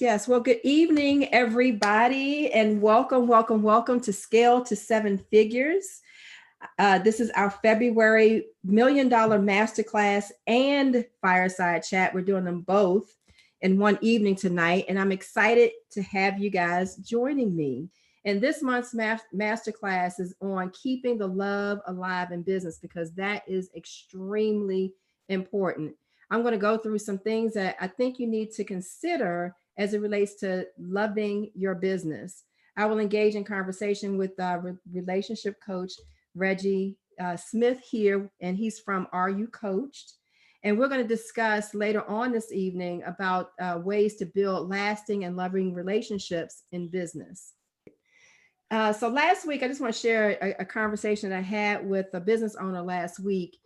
Yes, well, good evening, everybody, and welcome to Scale to Seven Figures. This is our February $1 Million Masterclass and Fireside Chat. We're doing them both in one evening tonight, and I'm excited to have you guys joining me. And this month's masterclass is on keeping the love alive in business because that is extremely important. I'm going to go through some things that I think you need to consider as it relates to loving your business. I will engage in conversation with relationship coach Reggie Smith here, and he's from Are You Coached? And we're going to discuss later on this evening about ways to build lasting and loving relationships in business. So last week, I just want to share a conversation I had with a business owner last week.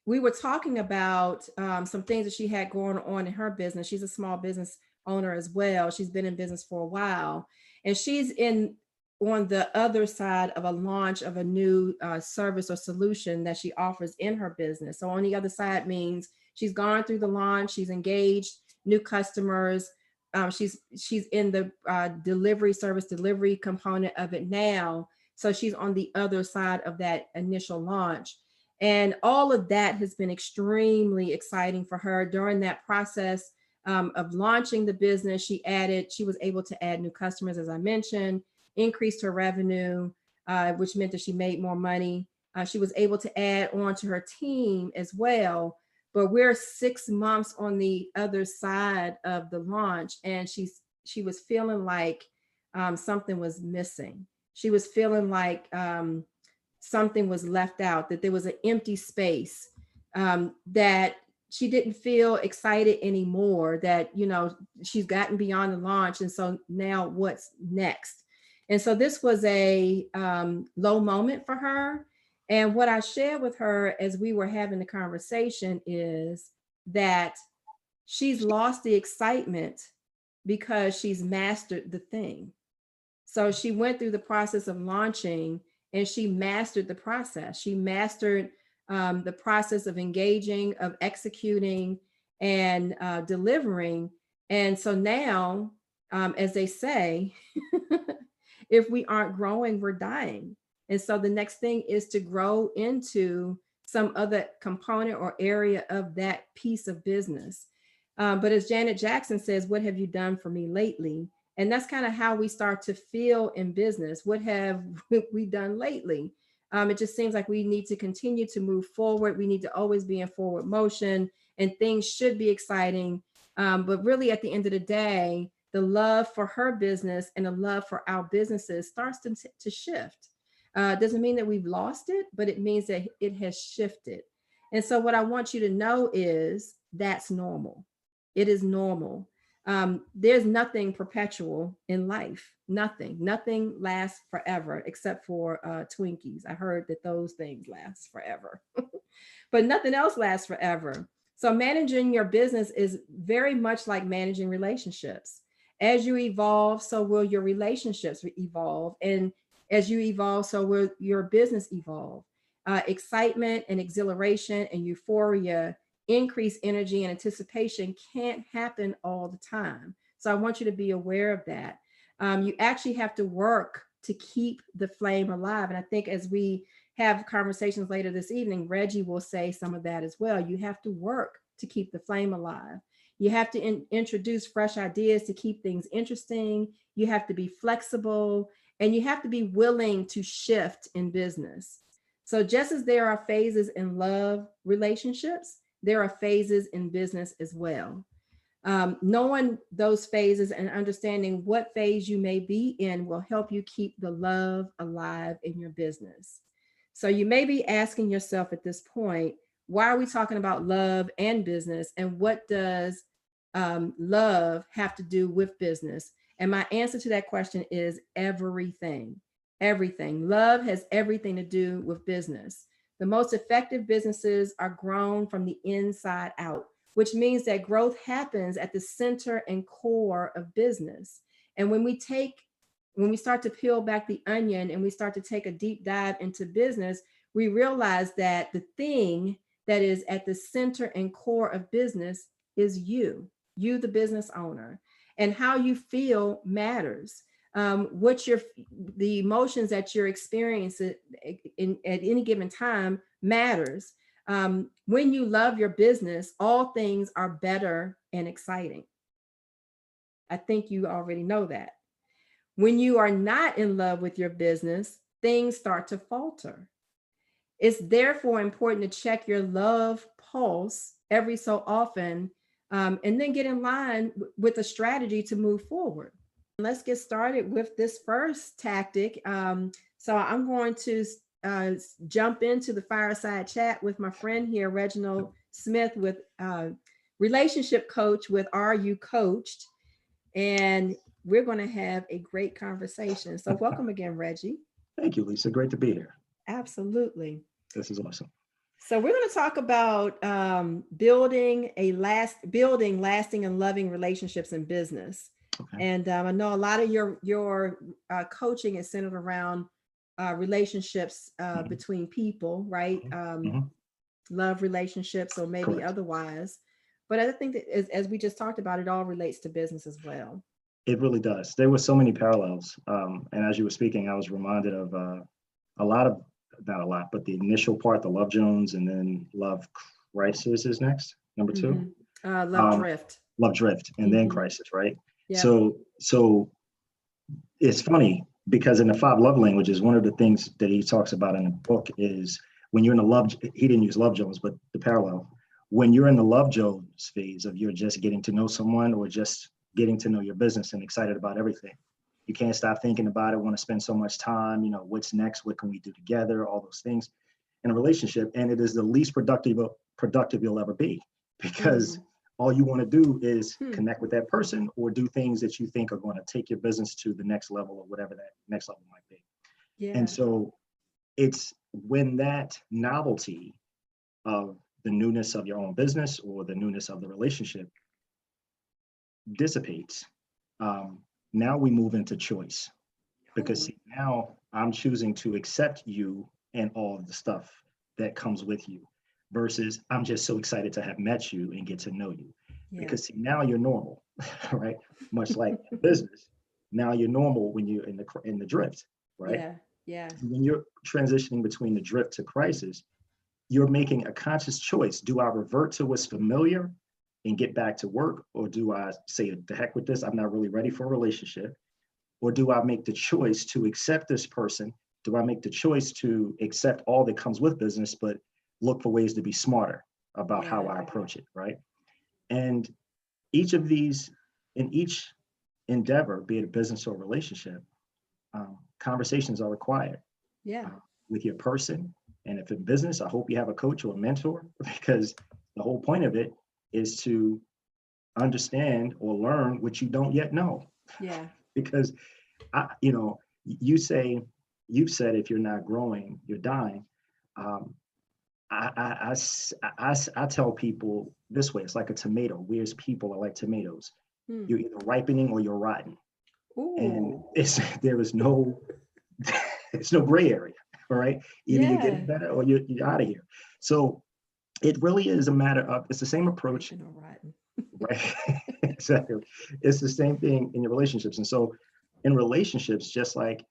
We were talking about some things that she had going on in her business. She's a small business owner as well. She's been in business for a while, and she's on the other side of a launch of a new service or solution that she offers in her business. So on the other side means she's gone through the launch, she's engaged new customers. She's in the delivery component of it now. So she's on the other side of that initial launch. And all of that has been extremely exciting for her during that process of launching the business. She was able to add new customers, as I mentioned, increased her revenue, which meant that she made more money. She was able to add on to her team as well. But we're 6 months on the other side of the launch, and she was feeling like something was missing. She was feeling like something was left out, that there was an empty space, that she didn't feel excited anymore, that, she's gotten beyond the launch. And so now what's next? And so this was a low moment for her. And what I shared with her as we were having the conversation is that she's lost the excitement because she's mastered the thing. So she went through the process of launching and she mastered the process. She mastered the process of engaging, of executing, and delivering. And so now, as they say, if we aren't growing, we're dying. And so the next thing is to grow into some other component or area of that piece of business. But as Janet Jackson says, what have you done for me lately? And that's kind of how we start to feel in business. What have we done lately? It just seems like we need to continue to move forward. We need to always be in forward motion, and things should be exciting. But really, at the end of the day, the love for her business and the love for our businesses starts to shift. Doesn't mean that we've lost it, but it means that it has shifted. And so what I want you to know is that's normal. It is normal. There's nothing perpetual in life. Nothing lasts forever except for Twinkies. I heard that those things last forever, but nothing else lasts forever. So managing your business is very much like managing relationships. As you evolve, so will your relationships evolve. And as you evolve, so will your business evolve. Excitement and exhilaration and euphoria, increased energy and anticipation can't happen all the time. So I want you to be aware of that. You actually have to work to keep the flame alive. And I think as we have conversations later this evening, Reggie will say some of that as well. You have to work to keep the flame alive. You have to introduce fresh ideas to keep things interesting. You have to be flexible, and you have to be willing to shift in business. So just as there are phases in love relationships, there are phases in business as well. Knowing those phases and understanding what phase you may be in will help you keep the love alive in your business. So you may be asking yourself at this point, why are we talking about love and business? And what does love have to do with business? And my answer to that question is everything. Everything. Love has everything to do with business. The most effective businesses are grown from the inside out, which means that growth happens at the center and core of business. And when we start to peel back the onion and we start to take a deep dive into business, we realize that the thing that is at the center and core of business is you. you, the business owner, and how you feel matters. What the emotions that you're experiencing at any given time matters. When you love your business, all things are better and exciting. I think you already know that. When you are not in love with your business, things start to falter. It's therefore important to check your love pulse every so often, and then get in line with a strategy to move forward. Let's get started with this first tactic. So I'm going to jump into the fireside chat with my friend here, Reginald Smith, with relationship coach with Are You Coached? And we're going to have a great conversation. So welcome again, Reggie. Thank you, Lisa. Great to be here. Absolutely. This is awesome. So we're going to talk about building lasting and loving relationships in business. Okay. And I know a lot of your coaching is centered around relationships between people, right? Love relationships, or maybe Correct. Otherwise. But I think that as we just talked about, it all relates to business as well. It really does. There were so many parallels. And as you were speaking, I was reminded of not a lot, but the initial part, the Love Jones, and then Love Crisis is next, number 2. Love Drift. Love Drift, and then Crisis, right? Yep. So it's funny because in the 5 love languages, one of the things that he talks about in the book is when you're in the love, he didn't use Love Jones, but the parallel, when you're in the Love Jones phase of you're just getting to know someone or just getting to know your business and excited about everything. You can't stop thinking about it, want to spend so much time, what's next, what can we do together, all those things in a relationship. And it is the least productive you'll ever be, because all you want to do is connect with that person or do things that you think are going to take your business to the next level or whatever that next level might be. Yeah. And so it's when that novelty of the newness of your own business or the newness of the relationship dissipates, now we move into choice, because now I'm choosing to accept you and all of the stuff that comes with you, versus I'm just so excited to have met you and get to know you. Yeah. Because see, now you're normal, right? Much like business, now you're normal when you're in the drift, right? Yeah, yeah. When you're transitioning between the drift to crisis, you're making a conscious choice. Do I revert to what's familiar and get back to work? Or do I say, the heck with this, I'm not really ready for a relationship? Or do I make the choice to accept this person? Do I make the choice to accept all that comes with business, but look for ways to be smarter about how I approach it, right? And each of these, in each endeavor, be it a business or a relationship, conversations are required. Yeah. With your person. And if in business, I hope you have a coach or a mentor, because the whole point of it is to understand or learn what you don't yet know. Yeah. Because you've said if you're not growing, you're dying. I tell people this way: it's like a tomato. Where's people are like tomatoes. You're either ripening or you're rotten. Ooh. And there is no it's no gray area. All right. Either you're getting better or you're out of here. So it really is a matter of, it's the same approach. Right. Exactly. It's the same thing in your relationships. And so in relationships, just like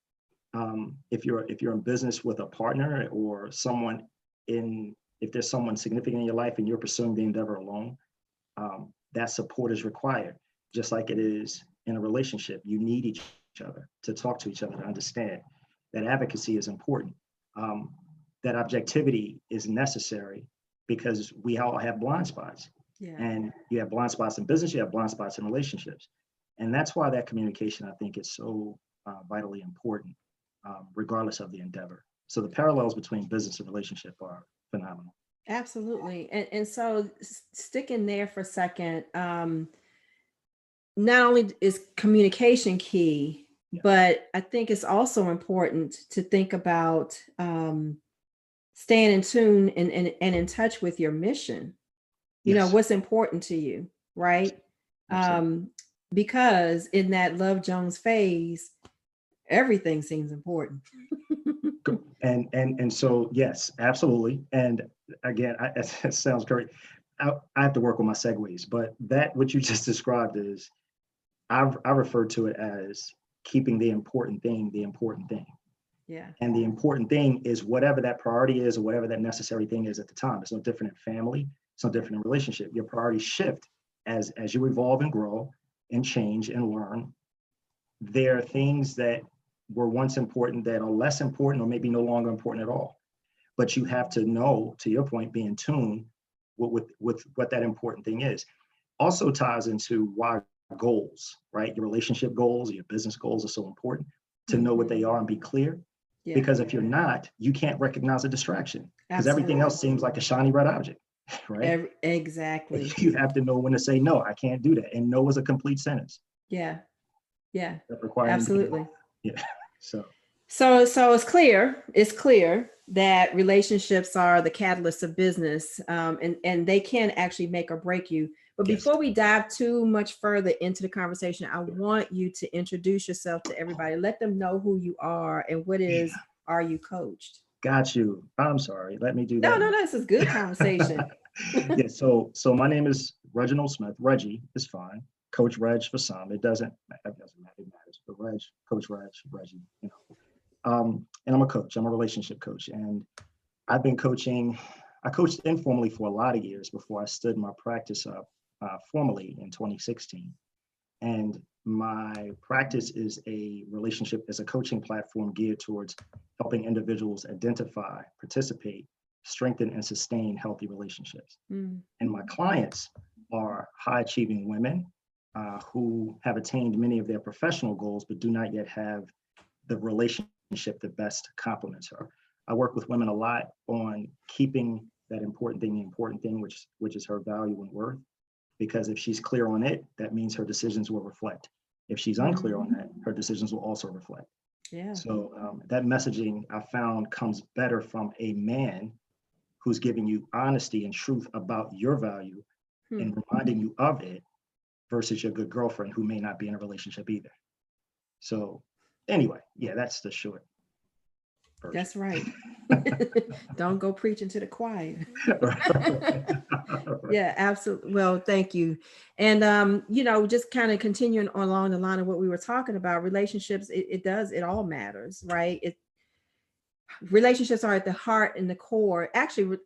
if you're in business with a partner or someone if there's someone significant in your life and you're pursuing the endeavor alone, that support is required. Just like it is in a relationship, you need each other to talk to each other, to understand that advocacy is important. That objectivity is necessary because we all have blind spots. Yeah. And you have blind spots in business, you have blind spots in relationships. And that's why that communication, I think, is so vitally important, regardless of the endeavor. So the parallels between business and relationship are phenomenal. Absolutely. And so sticking there for a second, not only is communication key, but I think it's also important to think about staying in tune and in touch with your mission. You know, what's important to you, right? Because in that Love Jones phase, everything seems important. And so, yes, absolutely. And again, it sounds great. I have to work on my segues, but that what you just described is I refer to it as keeping the important thing the important thing. Yeah. And the important thing is whatever that priority is or whatever that necessary thing is at the time. It's no different in family. It's no different in relationship. Your priorities shift as you evolve and grow and change and learn. There are things that were once important that are less important or maybe no longer important at all. But you have to know, to your point, be in tune with what that important thing is. Also ties into why goals, right? Your relationship goals, your business goals are so important to know what they are and be clear. Yeah. Because if you're not, you can't recognize a distraction because everything Absolutely. else seems like a shiny red object, right? Exactly. You have to know when to say no, I can't do that. And no is a complete sentence. Yeah. Yeah. That requires Absolutely. yeah. So So it's clear that relationships are the catalyst of business, and they can actually make or break you. But yes. before we dive too much further into the conversation, I want you to introduce yourself to everybody. Let them know who you are and what is Are You Coached? Got you. I'm sorry. Let me do No, that. no, no. This is good conversation. Yeah. So my name is Reginald Smith. Reggie is fine. Coach Reg for some. It doesn't matter. It matters. But Reg, Coach Reg, Reggie. You know. And I'm a coach. I'm a relationship coach, and I've been coaching. I coached informally for a lot of years before I stood my practice up formally in 2016. And my practice is a relationship as a coaching platform geared towards helping individuals identify, participate, strengthen, and sustain healthy relationships. Mm. And my clients are high achieving women who have attained many of their professional goals, but do not yet have the relationship that best complements her. I work with women a lot on keeping that important thing the important thing, which is her value and worth. Because if she's clear on it, that means her decisions will reflect. If she's unclear on that, her decisions will also reflect. Yeah. So that messaging I found comes better from a man who's giving you honesty and truth about your value and reminding you of it versus your good girlfriend who may not be in a relationship either. So anyway, yeah, that's the short version. That's right. Don't go preaching to the choir. Yeah, absolutely. Well, thank you. And just kind of continuing along the line of what we were talking about, relationships, it all matters, right? Relationships are at the heart and the core. Actually,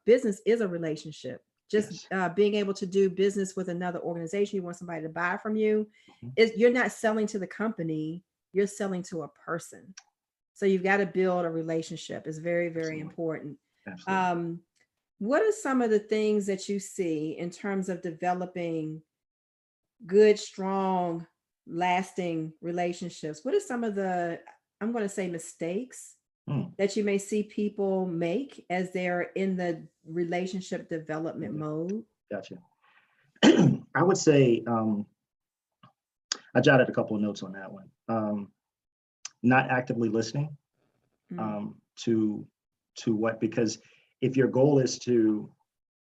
business is a relationship. Just Yes. being able to do business with another organization, you want somebody to buy from you, Mhm. you're not selling to the company, you're selling to a person. So you've got to build a relationship. It's very, very Absolutely. important. Absolutely. Um, what are some of the things that you see in terms of developing good, strong, lasting relationships? What are some of the, I'm going to say, mistakes Mm, that you may see people make as they're in the relationship development yeah, mode? gotcha. I would say I jotted a couple of notes on that one. Not actively listening Mm, to what, because if your goal is to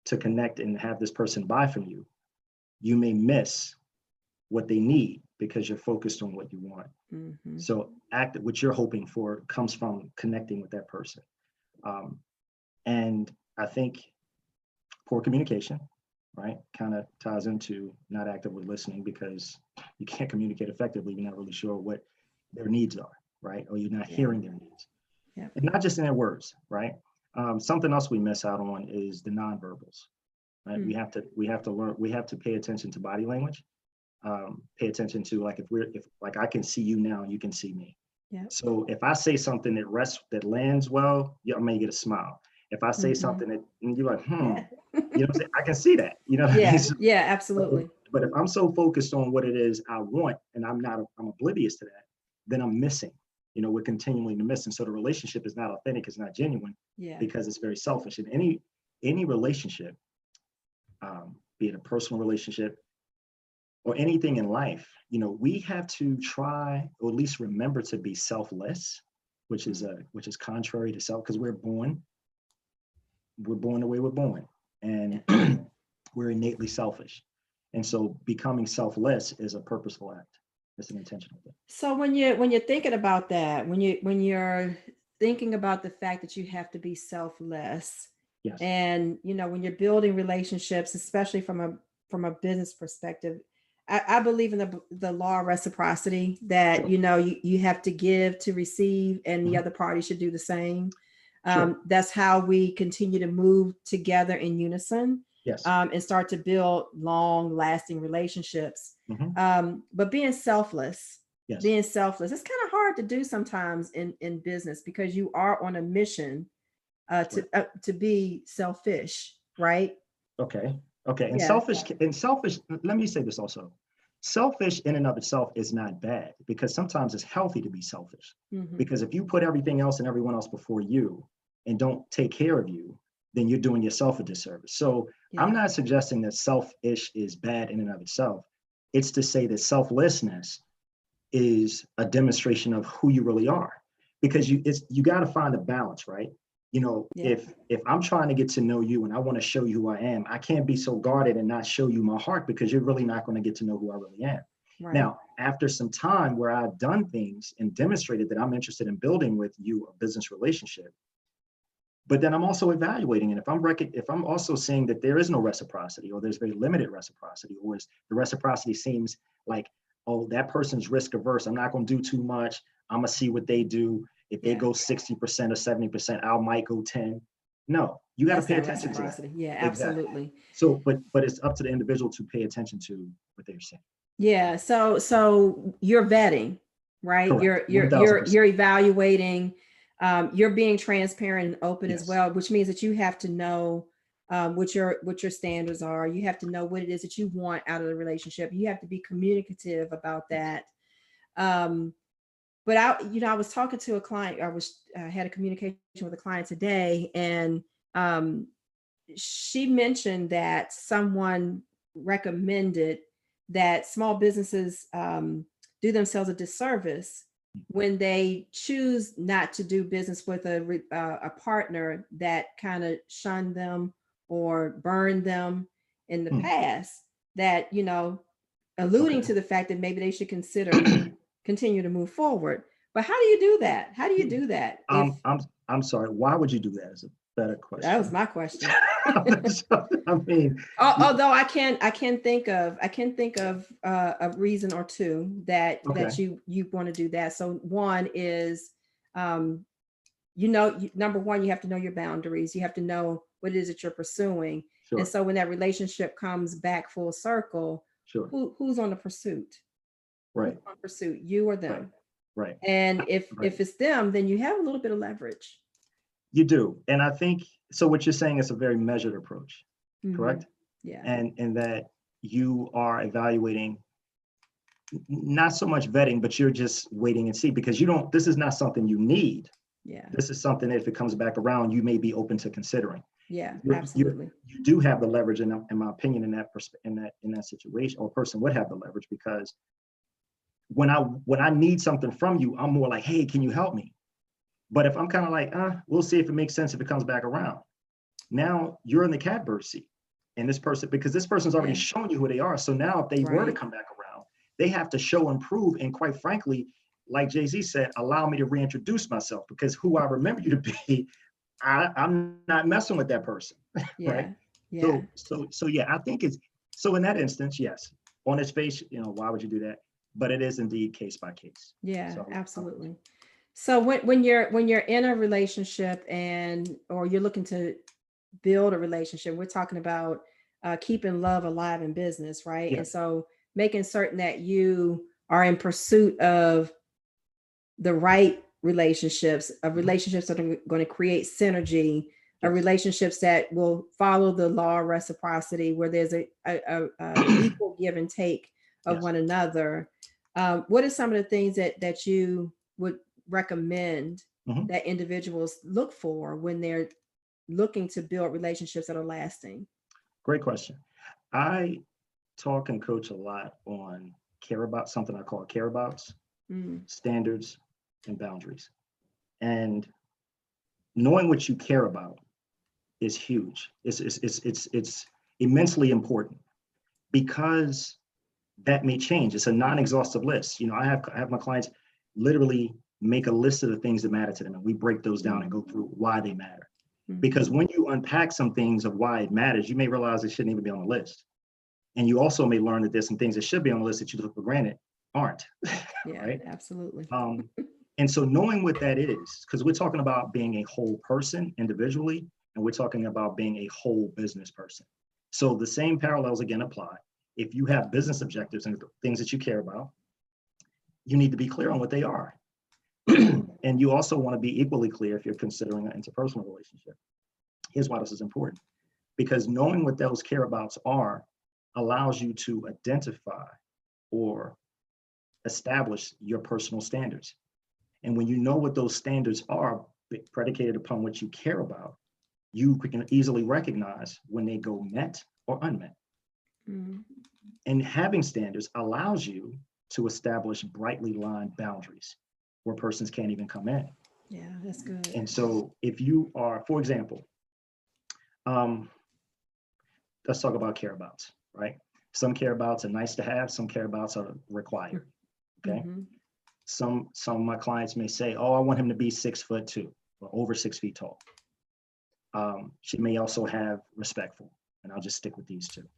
connect and have this person buy from you, you may miss what they need because you're focused on what you want. mhm. So what you're hoping for comes from connecting with that person. Um, and I think poor communication, right, kind of ties into not actively listening because you can't communicate effectively. You're not really sure what their needs are, right? Or you're not Yeah. hearing their needs. Yeah. And not just in their words, right? Something else we miss out on is the nonverbals, right? Mm, We have to learn, we have to pay attention to body language, pay attention to like if like I can see you now and you can see me. yeah. So if I say something that lands well, I may get a smile. If I say Mhm. something that and you're like, Yeah. you know what I'm saying? I can see that. You know what I mean? Yeah. So, Yeah. but, if, Absolutely. but if I'm so focused on what it is I want and I'm oblivious to that, then I'm missing. You know, we're continually missing. So the relationship is not authentic, it's not genuine Yeah. because it's very selfish. And any relationship, be it a personal relationship or anything in life, you know, we have to try or at least remember to be selfless, which is contrary to self, because we're born the way we're born, and Yeah. we're innately selfish. And so becoming selfless is a purposeful act. It's an intentional thing. So when you're thinking about that, when you're thinking about the fact that you have to be selfless, Yes. And, when you're building relationships, especially from a business perspective, I believe in the law of reciprocity that, Sure. you have to give to receive, and the Mhm. other party should do the same. Sure. That's how we continue to move together in unison, Yes. and start to build long lasting relationships. Mhm. But Yes. being selfless, it's kind of hard to do sometimes in business, because you are on a mission Right. to be selfish, right? Okay. Okay. And Yeah. selfish, let me say this also. Selfish in and of itself is not bad, because sometimes it's healthy to be selfish. Hmm. Because if you put everything else and everyone else before you and don't take care of you, then you're doing yourself a disservice. So I'm Yeah. not suggesting that selfish is bad in and of itself. It's to say that selflessness is a demonstration of who you really are, because you got to find a balance, right? Yeah. If I'm trying to get to know you and I want to show you who I am, I can't be so guarded and not show you my heart, because you're really not going to get to know who I really am. Right. Now, after some time where I've done things and demonstrated that I'm interested in building with you a business relationship, but then I'm also evaluating, and if I'm also seeing that there is no reciprocity, or there's very limited reciprocity, or the reciprocity seems like, oh, that person's risk averse, I'm not going to do too much, I'm gonna see what they do. If they Yeah. go 60% or 70%, I might go 10. No, you got to That's pay not attention to that. reciprocity. Yeah, Exactly. absolutely. So, but it's up to the individual to pay attention to what they're saying. Yeah. So you're vetting, right? Correct. You're you're you're 1000%. you're evaluating. You're being transparent and open as Yes. well, which means that you have to know what your standards are. You have to know what it is that you want out of the relationship. You have to be communicative about Yes. that. Um, but I was talking to a client. Had a communication with a client today, and um, she mentioned that someone recommended that small businesses do themselves a disservice when they choose not to do business with a partner that kind of shunned them or burned them in the Hmm. past. That alluding Okay. to the fact that maybe they should consider continue to move forward. But how do you do that? How do you do that? If I'm sorry. Why would you do that? Is a better that was question. my question. I mean, Although I can think of a reason or two that okay, you want to do that. So one is, um, number one, you have to know your boundaries. You have to know what it is that you're pursuing. And sure, so when that relationship comes back full circle, sure, who's on the pursuit? Who's right, on pursuit, you or right, them? right, And if right. if it's them, then you have a little bit of leverage. You do, and I think so. What you're saying is a very measured approach, Hmm. correct? Yeah. And that you are evaluating, not so much vetting, but you're just waiting and see, because you don't. This is not something you need. Yeah. This is something that if it comes back around, you may be open to considering. Yeah. You're, Absolutely. you do have the leverage, in my opinion, in that situation, or a person would have the leverage, because when I need something from you, I'm more like, hey, can you help me? But if I'm kind of like, we'll see if it makes sense if it comes back around. Now you're in the catbird seat, and because this person's already Yeah. shown you who they are. So now if they were to Right. come back around, they have to show and prove, and quite frankly, like Jay-Z said, allow me to reintroduce myself, because who I remember you to be, I'm not messing with that person, right? Yeah. Yeah. So yeah, I think it's so in that instance, yes, on its face, why would you do that? But it is indeed case by case. Yeah, So absolutely. So when you're in a relationship, or you're looking to build a relationship, we're talking about keeping love alive in business, right? And yes, so making certain that you are in pursuit of the right relationships, of mhm, relationships that are going to create synergy, of yes, relationships that will follow the law of reciprocity, where there's a equal give and take of yes. one another. What are some of the things that you would recommend Mhm. that individuals look for when they're looking to build relationships that are lasting? Great question. I talk and coach a lot on care about something I call care abouts, Mm, standards, and boundaries. And knowing what you care about is huge. It's immensely important, because that may change. It's a non-exhaustive list. I have my clients literally make a list of the things that matter to them, and we break those down and mm, go through why they matter. Because when you unpack some things of why it matters, you may realize it shouldn't even be on the list. And you also may learn that there's some things that should be on the list that you took for granted aren't. Yeah, right? absolutely. And so knowing what that is, because we're talking about being a whole person individually, and we're talking about being a whole business person. So the same parallels again apply. If you have business objectives and things that you care about, you need to be clear on what they are. And you also want to be equally clear if you're considering an interpersonal relationship. Here's why this is important. Because knowing what those care abouts are allows you to identify or establish your personal standards. And when you know what those standards are predicated upon what you care about, you can easily recognize when they go met or unmet. And having standards allows you to establish brightly lined boundaries where persons can't even come in. Yeah, that's good. And so if you are, for example, let's talk about care abouts, right? Some care abouts are nice to have, some care abouts are required, okay? Some of my clients may say, oh, I want him to be 6'2" or over 6 feet tall. She may also have respectful, and I'll just stick with these two.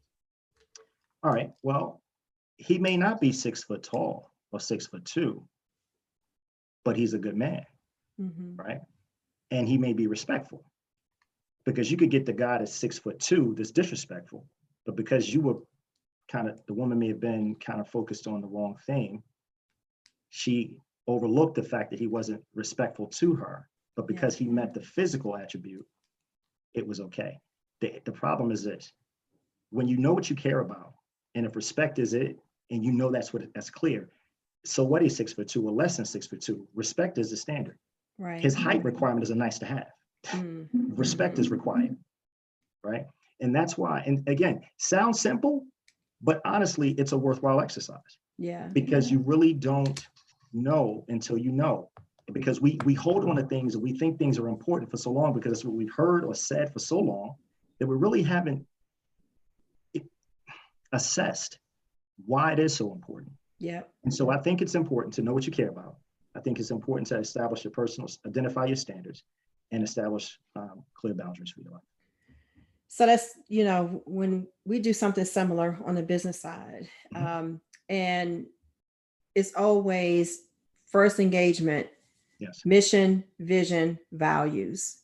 All right, well, he may not be 6 foot tall or 6'2", but he's a good man, right? And he may be respectful, because you could get the guy that's 6'2" that's disrespectful, but because you were the woman may have been kind of focused on the wrong thing, she overlooked the fact that he wasn't respectful to her, but because he met the physical attribute, it was okay. The problem is this: when you know what you care about, and if respect is it, and you know that's clear. So what is 6'2" or less than 6'2"? Respect is the standard. Right. His height requirement is a nice to have. Respect is required, right? And that's why. And again, sounds simple, but honestly, it's a worthwhile exercise. Yeah. Because you really don't know until you know. Because we hold on to things and we think things are important for so long because it's what we've heard or said for so long that we really haven't assessed why it is so important. Yeah. And so I think it's important to know what you care about. I think it's important to establish your identify your standards, and establish clear boundaries for your life. So that's, when we do something similar on the business side, and it's always first engagement, mission, vision, values.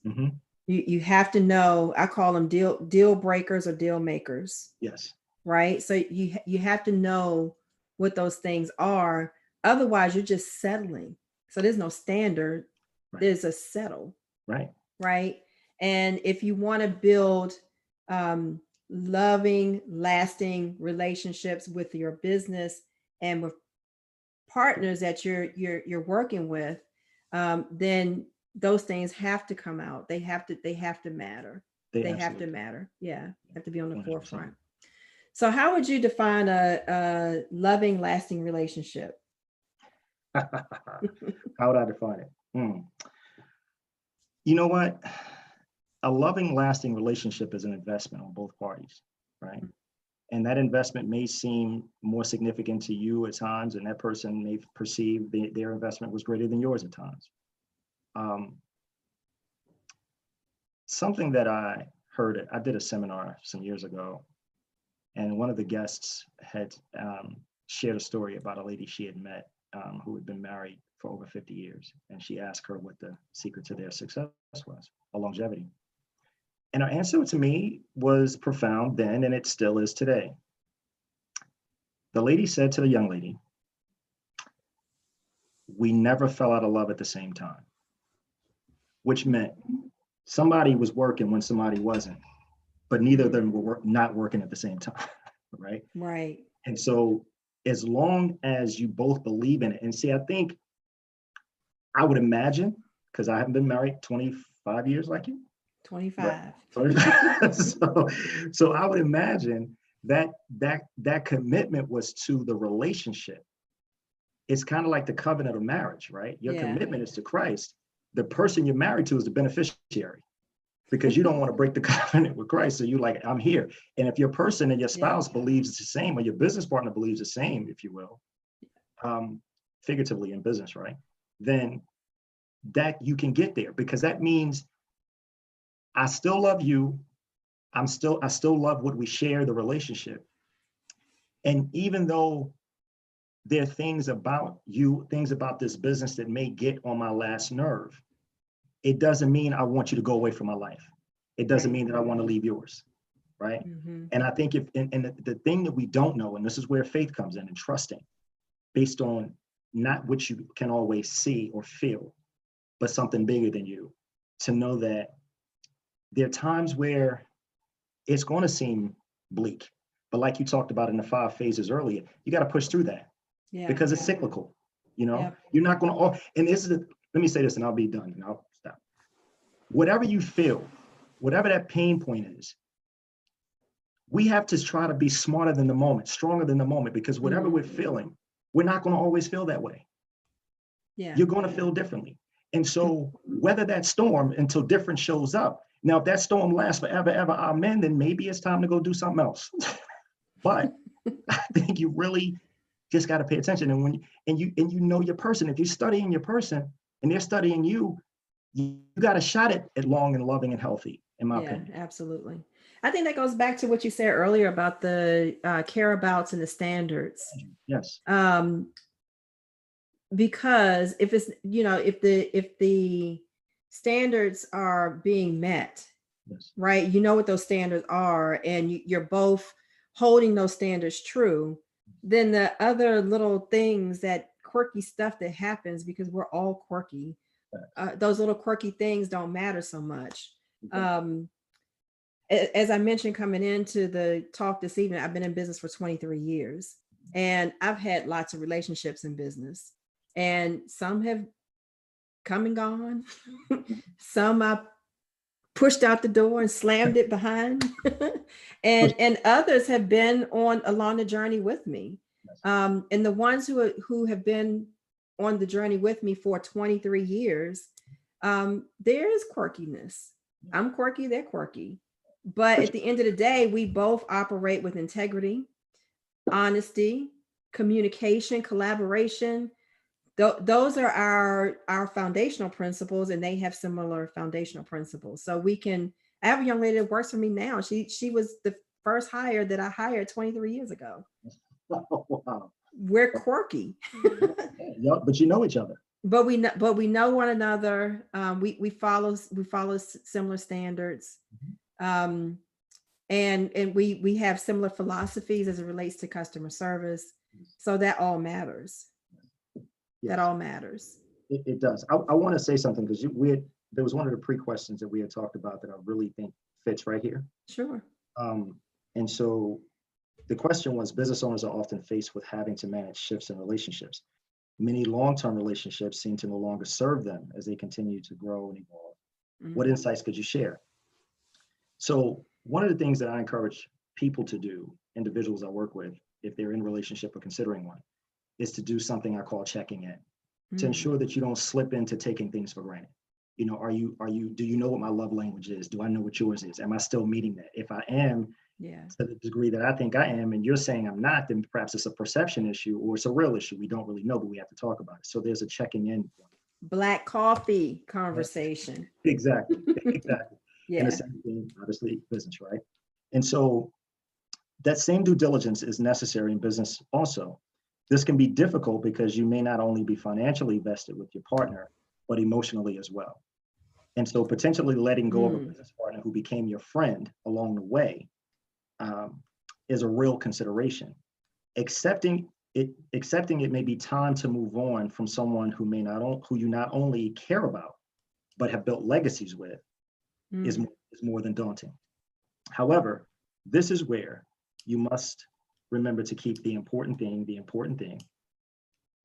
You have to know, I call them deal breakers or deal makers. Yes. Right. So you have to know what those things are. Otherwise, you're just settling. So there's no standard. Right. There's a settle. Right. Right. And if you want to build loving, lasting relationships with your business and with partners that you're working with, then those things have to come out. They have to matter. They have to matter. Yeah. Have to be on the 100%. Forefront. So how would you define a loving, lasting relationship? How would I define it? You know what? A loving, lasting relationship is an investment on both parties, right? And that investment may seem more significant to you at times, and that person may perceive their investment was greater than yours at times. Something that I heard, I did a seminar some years ago, and one of the guests had shared a story about a lady she had met who had been married for over 50 years. And she asked her what the secret to their success was, or longevity. And her answer to me was profound then, and it still is today. The lady said to the young lady, "We never fell out of love at the same time," which meant somebody was working when somebody wasn't, but neither of them were not working at the same time, right? Right. And so as long as you both believe in it, and see, I think, I would imagine, because I haven't been married 25 years like you. 25. So I would imagine that commitment was to the relationship. It's kind of like the covenant of marriage, right? Your commitment is to Christ. The person you're married to is the beneficiary, because you don't want to break the covenant with Christ. So you're like, I'm here. And if your person and your spouse believes it's the same, or your business partner believes the same, if you will, figuratively in business, right? Then that you can get there, because that means I still love you. I still love what we share, the relationship. And even though there are things about you, things about this business that may get on my last nerve, it doesn't mean I want you to go away from my life. It doesn't mean that I want to leave yours, right? And I think the thing that we don't know, and this is where faith comes in and trusting, based on not what you can always see or feel, but something bigger than you, to know that there are times where it's going to seem bleak, but like you talked about in the 5 phases earlier, you got to push through that because it's cyclical. You're not going to, and let me say this and I'll be done and I'll stop. Whatever you feel, whatever that pain point is, we have to try to be smarter than the moment, stronger than the moment, because whatever we're feeling, we're not going to always feel that way. You're going to feel differently. And so weather that storm until different shows up. Now, if that storm lasts forever, ever, amen, then maybe it's time to go do something else. But I think you really just got to pay attention. And you know your person. If you're studying your person and they're studying you, you got a shot at long and loving and healthy, in my opinion. Absolutely. I think that goes back to what you said earlier about the care-abouts and the standards. Yes. Because if it's, if the standards are being met, right? You know what those standards are, and you're both holding those standards true, then the other little things, that quirky stuff that happens, because we're all quirky, those little quirky things don't matter so much. As I mentioned coming into the talk this evening, I've been in business for 23 years, and I've had lots of relationships in business, and some have come and gone. Some I pushed out the door and slammed it behind, and others have been along the journey with me. And the ones who have been on the journey with me for 23 years, there is quirkiness. I'm quirky, they're quirky. But at the end of the day, we both operate with integrity, honesty, communication, collaboration. Those are our foundational principles, and they have similar foundational principles. So I have a young lady that works for me now. She was the first hire that I hired 23 years ago. Wow. We're quirky. But you know each other. But we know one another. We follow similar standards. And we have similar philosophies as it relates to customer service. So that all matters. That all matters. It does. I want to say something, because there was one of the pre-questions that we had talked about that I really think fits right here. Sure. And so the question was, business owners are often faced with having to manage shifts in relationships. Many long-term relationships seem to no longer serve them as they continue to grow and evolve. What insights could you share? So one of the things that I encourage people to do, individuals I work with, if they're in a relationship or considering one, is to do something I call checking in, to ensure that you don't slip into taking things for granted. Do you know what my love language is? Do I know what yours is? Am I still meeting that? If I am, to the degree that I think I am, and you're saying I'm not, then perhaps it's a perception issue or it's a real issue. We don't really know, but we have to talk about it. So there's a checking in point. Black coffee conversation. Exactly. And the same thing, obviously, business, right? And so that same due diligence is necessary in business also. This can be difficult because you may not only be financially vested with your partner, but emotionally as well. And so potentially letting go of a business partner who became your friend along the way is a real consideration. Accepting it may be time to move on from someone who you not only care about, but have built legacies with, is more than daunting. However, this is where you must remember to keep the important thing.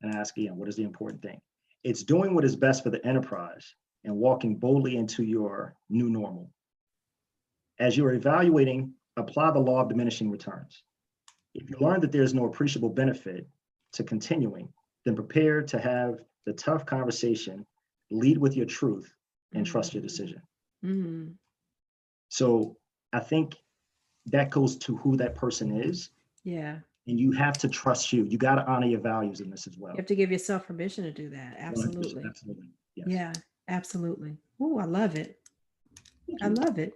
And I ask again, what is the important thing? It's doing what is best for the enterprise and walking boldly into your new normal. As you're evaluating, apply the law of diminishing returns. If you learn that there's no appreciable benefit to continuing, then prepare to have the tough conversation, lead with your truth, and trust your decision. So I think that goes to who that person is. Yeah. And you have to trust you. You got to honor your values in this as well. You have to give yourself permission to do that. Absolutely. 100%, absolutely. Yes. Yeah, absolutely. Oh, I love it. I love it.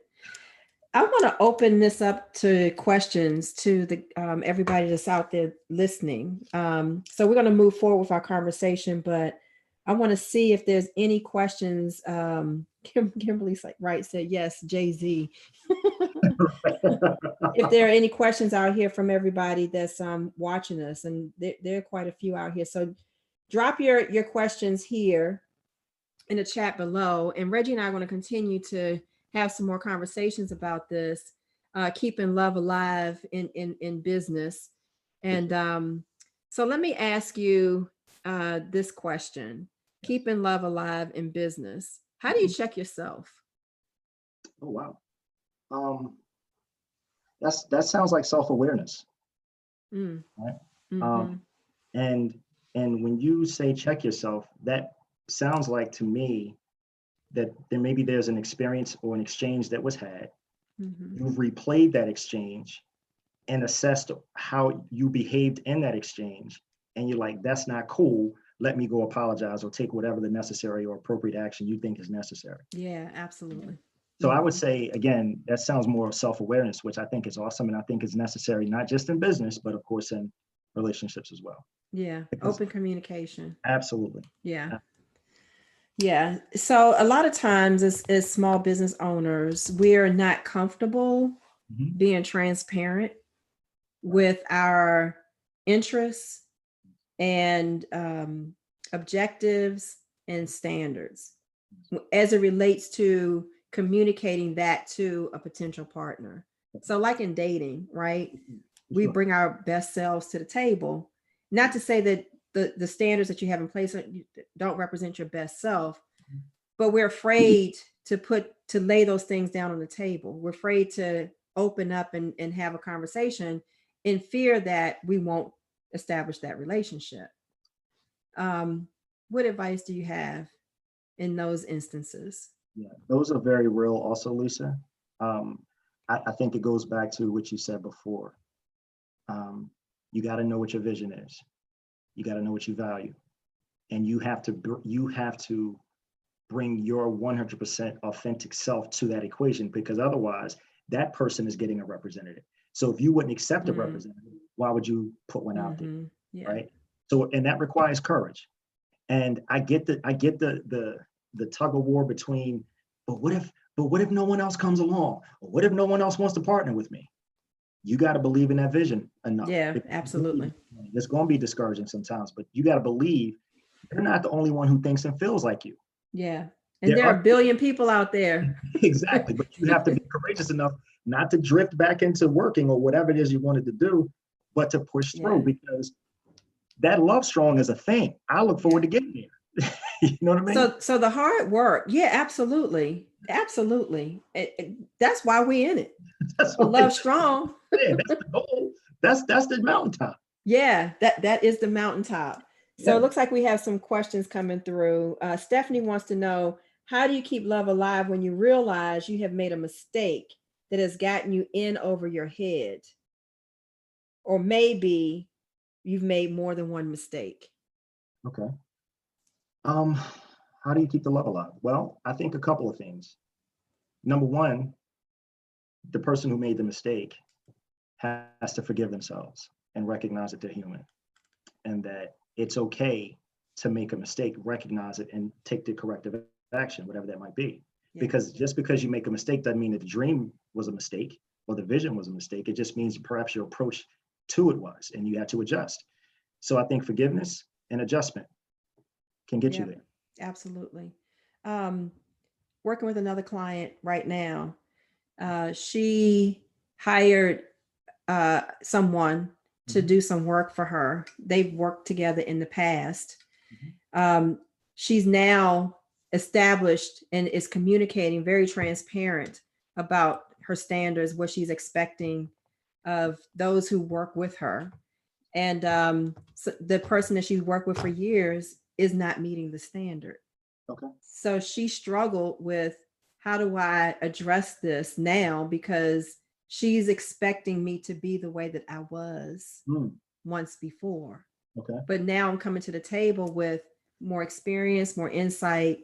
I want to open this up to questions to the everybody that's out there listening. So we're going to move forward with our conversation, but I want to see if there's any questions. Kimberly's like, right, said yes, Jay-Z. If there are any questions out here from everybody that's watching us, and there are quite a few out here. So drop your questions here in the chat below. And Reggie and I are going to continue to have some more conversations about this, keeping love alive in business. And so let me ask you this question: keeping love alive in business. How do you check yourself? Oh wow. That sounds like self-awareness. Mm. Right? Mm-hmm. And when you say check yourself, that sounds like to me that maybe there's an experience or an exchange that was had. Mm-hmm. You've replayed that exchange and assessed how you behaved in that exchange. And you're like, that's not cool. Let me go apologize or take whatever the necessary or appropriate action you think is necessary. Yeah, absolutely. So I would say, again, that sounds more of self-awareness, which I think is awesome. And I think is necessary, not just in business, but of course in relationships as well. Yeah. Open communication. Absolutely. Yeah. Yeah. So a lot of times as small business owners, we're not comfortable being transparent with our interests and objectives and standards as it relates to communicating that to a potential partner. So like in dating, right? We bring our best selves to the table. Not to say that the standards that you have in place don't represent your best self, but we're afraid to lay those things down on the table. We're afraid to open up and have a conversation in fear that we won't establish that relationship. What advice do you have in those instances? Yeah, those are very real also, Lisa. I think it goes back to what you said before. You got to know what your vision is. You got to know what you value, and you have to bring your 100% authentic self to that equation, because otherwise that person is getting a representative. So if you wouldn't accept a representative, why would you put one out there? Yeah. Right? So, and that requires courage. And I get the tug of war between, but what if no one else comes along? Or what if no one else wants to partner with me? You got to believe in that vision enough. Yeah, absolutely. It's going to be discouraging sometimes, but you got to believe you're not the only one who thinks and feels like you. Yeah. And there are a billion people out there. Exactly. But you have to be courageous enough not to drift back into working or whatever it is you wanted to do, but to push through, because that love strong is a thing. I look forward to getting there. You know what I mean? So the hard work. Yeah, absolutely. Absolutely. That's why we're in it. That's love strong. Yeah, that's the goal. That's the mountaintop. Yeah, that is the mountaintop. So it looks like we have some questions coming through. Stephanie wants to know, how do you keep love alive when you realize you have made a mistake that has gotten you in over your head? Or maybe you've made more than one mistake. Okay. How do you keep the love alive? Well, I think a couple of things. Number one, the person who made the mistake has to forgive themselves and recognize that they're human, and that it's okay to make a mistake, recognize it, and take the corrective action, whatever that might be. Yeah. Because just because you make a mistake doesn't mean that the dream was a mistake or the vision was a mistake. It just means perhaps your approach to it was, and you had to adjust. So I think forgiveness and adjustment can get you there. Absolutely. Working with another client right now. She hired someone to do some work for her. They've worked together in the past. She's now established and is communicating very transparent about her standards, what she's expecting of those who work with her. And so the person that she's worked with for years is not meeting the standard. Okay. So she struggled with, how do I address this now? Because she's expecting me to be the way that I was once before. Okay. But now I'm coming to the table with more experience, more insight,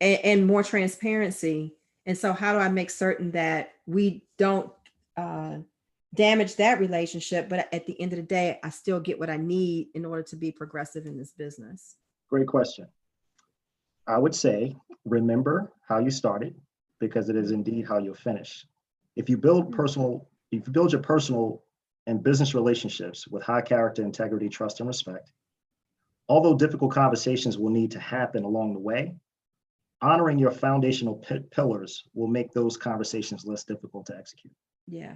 and more transparency. And so how do I make certain that we don't damage that relationship, but at the end of the day, I still get what I need in order to be progressive in this business? Great question. I would say, remember how you started, because it is indeed how you'll finish. If you build your personal and business relationships with high character, integrity, trust, and respect, although difficult conversations will need to happen along the way, honoring your foundational pillars will make those conversations less difficult to execute. Yeah.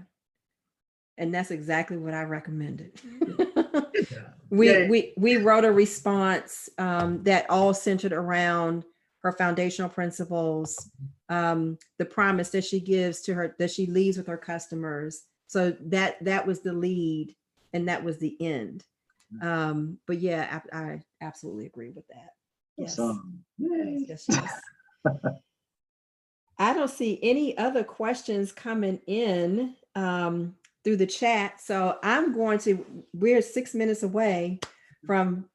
And that's exactly what I recommended. Yeah. We wrote a response that all centered around her foundational principles, the promise that she gives to her, that she leaves with her customers. So that was the lead, and that was the end. But yeah, I absolutely agree with that. Yes. Yes. I don't see any other questions coming in through the chat. So we're 6 minutes away from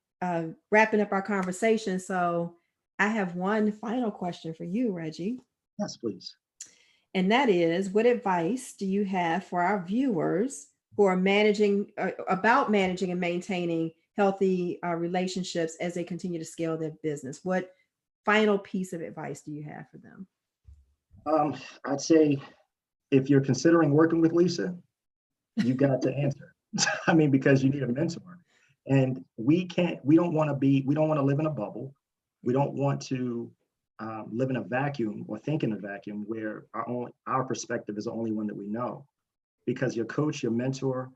wrapping up our conversation. So I have one final question for you, Reggie. Yes, please. And that is, what advice do you have for our viewers who are about managing and maintaining healthy relationships as they continue to scale their business? What final piece of advice do you have for them? I'd say, if you're considering working with Lisa, you got to answer. I mean, because you need a mentor, and we don't want to live in a bubble. We don't want to live in a vacuum or think in a vacuum where our perspective is the only one that we know, because your coach, your mentor,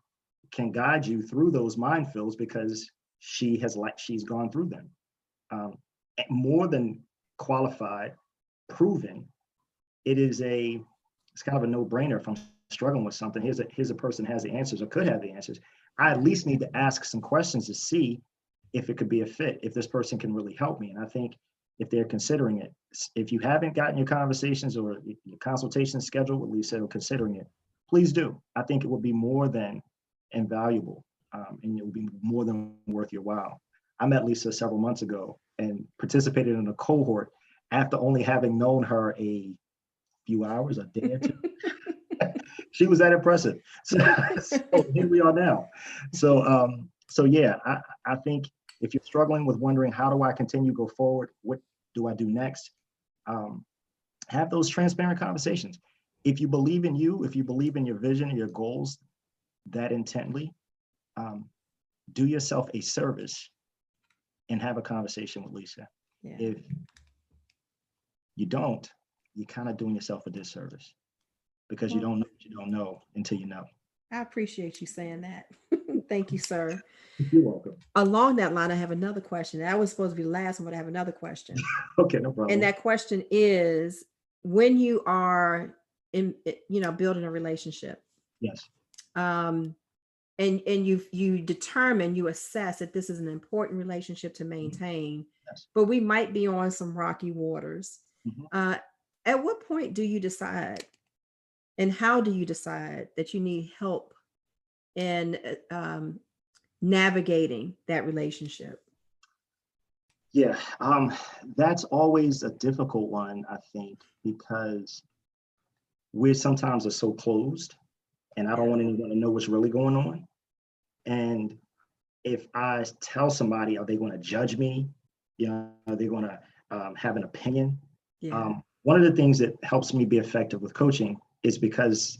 can guide you through those minefields because she's gone through them. More than qualified, proven. It's kind of a no-brainer. If I'm struggling with something, here's a person who has the answers or could have the answers. I at least need to ask some questions to see if it could be a fit, if this person can really help me. And I think if they're considering it, if you haven't gotten your conversations or your consultations scheduled with Lisa or considering it, please do. I think it will be more than invaluable, and it will be more than worth your while. I met Lisa several months ago and participated in a cohort after only having known her a few hours, a day or two. She was that impressive. So here we are now. So yeah, I think if you're struggling with wondering, how do I continue, go forward? What do I do next? Have those transparent conversations. If you believe in you, if you believe in your vision and your goals that intently, do yourself a service and have a conversation with Lisa. Yeah. If you don't, you're kind of doing yourself a disservice, because you don't know what you don't know until you know. I appreciate you saying that. Thank you, sir. You're welcome. Along that line, I have another question. That was supposed to be the last one, but I have another question. Okay, no problem. And that question is, when you are building a relationship. Yes. And you determine, you assess that this is an important relationship to maintain, yes, but we might be on some rocky waters. Mm-hmm. At what point do you decide, and how do you decide that you need help in navigating that relationship? Yeah, that's always a difficult one, I think, because we sometimes are so closed, and I don't want anyone to know what's really going on. And if I tell somebody, are they going to judge me? Are they going to have an opinion? Yeah. One of the things that helps me be effective with coaching is because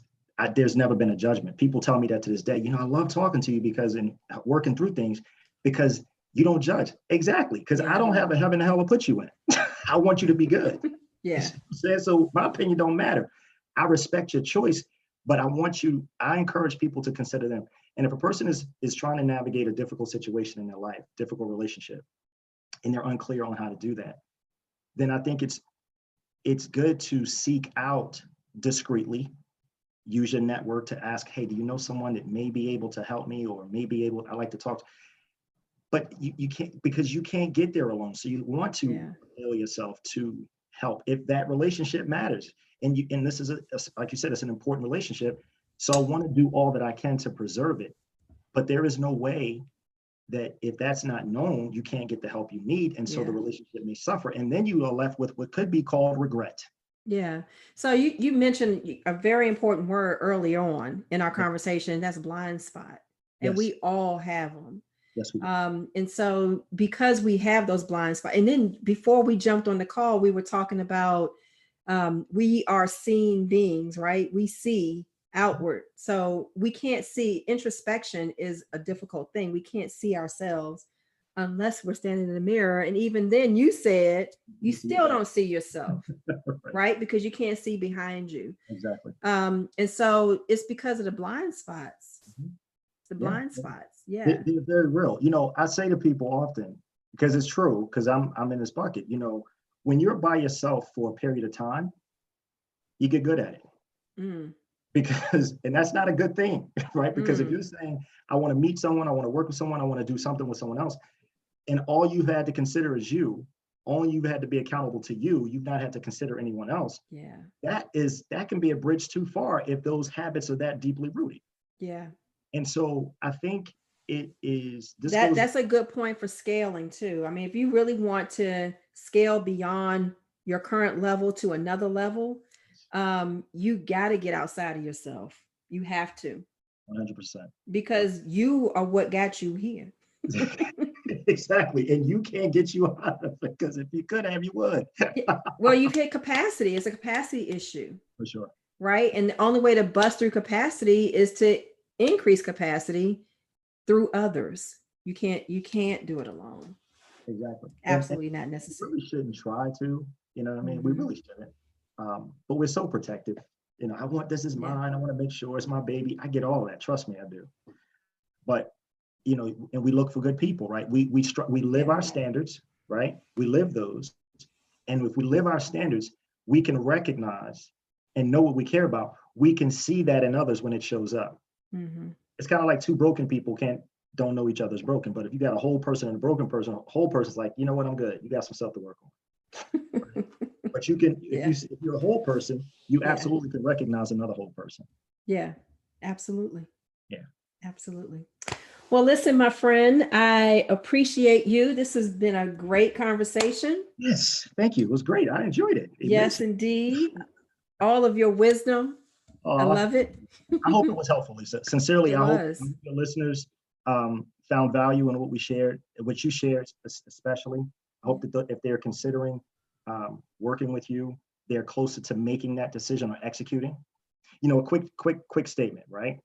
there's never been a judgment. People tell me that to this day. I love talking to you because in working through things, because you don't judge. Exactly. Because I don't have a heaven and hell to put you in. I want you to be good. Yeah. So my opinion don't matter. I respect your choice, but I encourage people to consider them. And if a person is trying to navigate a difficult situation in their life, difficult relationship, and they're unclear on how to do that, then I think it's good to seek out discreetly, use your network to ask, hey, do you know someone that may be able to help me, or I like to talk to. But you can't, because you can't get there alone. So you want to avail yourself to help if that relationship matters. And this is like you said, it's an important relationship. So I want to do all that I can to preserve it. But there is no way that if that's not known, you can't get the help you need. And so the relationship may suffer. And then you are left with what could be called regret. Yeah. So you mentioned a very important word early on in our conversation. That's blind spot. And we all have them. Yes, we do. And so because we have those blind spots, and then before we jumped on the call, we were talking about we are seeing beings, right? We see outward. So we can't see. Introspection is a difficult thing. We can't see ourselves unless we're standing in the mirror. And even then, you said you still don't see yourself, right? Because you can't see behind you. Exactly. And so it's because of the blind spots. The blind spots. Yeah. They're very real. You know, I say to people often, because it's true, because I'm in this bucket, you know, when you're by yourself for a period of time, you get good at it. Because, and that's not a good thing, right? Because if you're saying, I want to meet someone, I want to work with someone, I want to do something with someone else, and all you've had to consider is you, only you've had to be accountable to you, you've not had to consider anyone else. Yeah. That can be a bridge too far if those habits are that deeply rooted. Yeah. And so I think it is that's a good point for scaling too. I mean, if you really want to scale beyond your current level to another level, you got to get outside of yourself. You have to. 100%. Because you are what got you here. Exactly. And you can't get you out of it, because if you could have, you would. Well, you've hit capacity. It's a capacity issue. For sure. Right. And the only way to bust through capacity is to increase capacity through others. You can't do it alone. Exactly. Absolutely not necessary. We really shouldn't try to, you know what I mean? We really shouldn't. But we're so protective. You know, I want, this is mine. I want to make sure it's my baby. I get all that. Trust me, I do. But, you know, and we look for good people, right? We live our standards, right? We live those. And if we live our standards, we can recognize and know what we care about. We can see that in others when it shows up. It's kind of like two broken people don't know each other's broken. But if you got a whole person and a broken person, a whole person's like, you know what, I'm good. You got some stuff to work on. Right? But you can, if you're a whole person, you absolutely can recognize another whole person. Yeah, absolutely. Yeah, absolutely. Well, listen, my friend, I appreciate you. This has been a great conversation. Yes, thank you. It was great. I enjoyed it. Yes, indeed. All of your wisdom. I love it. I hope it was helpful, Lisa. Sincerely, I hope your listeners found value in what we shared, what you shared especially. I hope that if they're considering working with you, they're closer to making that decision or executing. You know, a quick statement, right?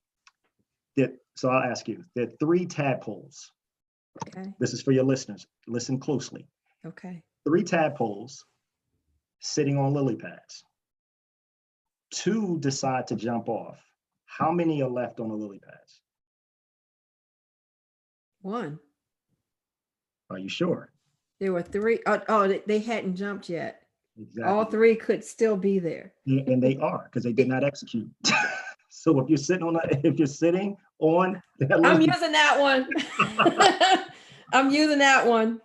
So I'll ask you, there are 3 tadpoles. Okay. This is for your listeners. Listen closely. Okay. 3 tadpoles sitting on lily pads. 2 decide to jump off. How many are left on the lily pads? 1. Are you sure? There were 3. Oh, they hadn't jumped yet. Exactly. All 3 could still be there. And they are, because they did not execute. So if you're sitting on that I'm using that one. I'm using that one.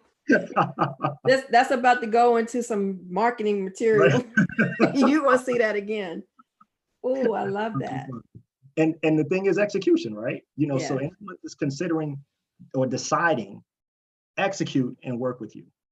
That's about to go into some marketing material. Right. You will see that again. Oh, I love that. And the thing is execution, right? So anyone is considering or deciding, execute and work with you.